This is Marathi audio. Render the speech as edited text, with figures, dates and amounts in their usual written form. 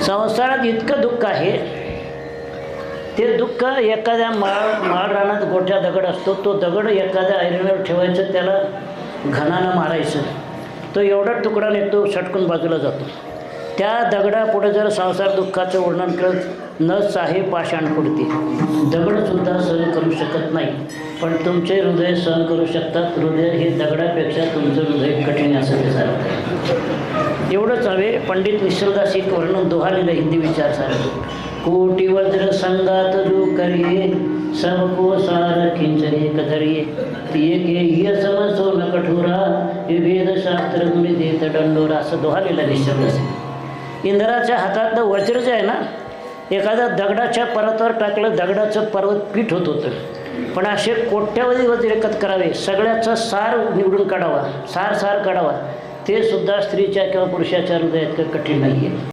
संसारात इतकं दुःख आहे, ते दुःख एखाद्या माळ रानात गोठ्या दगड असतो, तो दगड एखाद्या ऐरणीवर ठेवायचं, त्याला घणानं मारायचं, तो एवढा तुकडा निघतो, सटकून बाजूला जातो. त्या दगडापुढे जर संसार दुःखाचं वर्णन करत नस आहे पाषाण पुढती, दगडसुद्धा सहन करू शकत नाही. पण तुमचे हृदय सहन करू शकतात. हृदय हे दगडापेक्षा तुमचं हृदय कठीण असं ते सांगतं. एवढंच हवे. पंडित निसर्गदास एक वर्णन दोहा लिहिलं हिंदी विचार सांगतो. कोटी वज्र संगात जो करिये, सबको सार किंचन एक धरिये, एक ये समजो न कठोरा, हे वेदशास्त्र गुणी देत दंडोरा, असं दोहा लिहिला निसर्गदास. इंद्राच्या हातातलं वज्र जे आहे ना, एखाद्या दगडाच्या पर्वतावर टाकलं, दगडाचं पर्वत पीठ होत होतं. पण असे कोट्यावधी वज्र एकत्र करावे, सगळ्याचा सार निवडून काढावा, सार काढावा, ते सुद्धा स्त्रीच्या किंवा पुरुषाच्या हृदयात कठीण नाही आहे.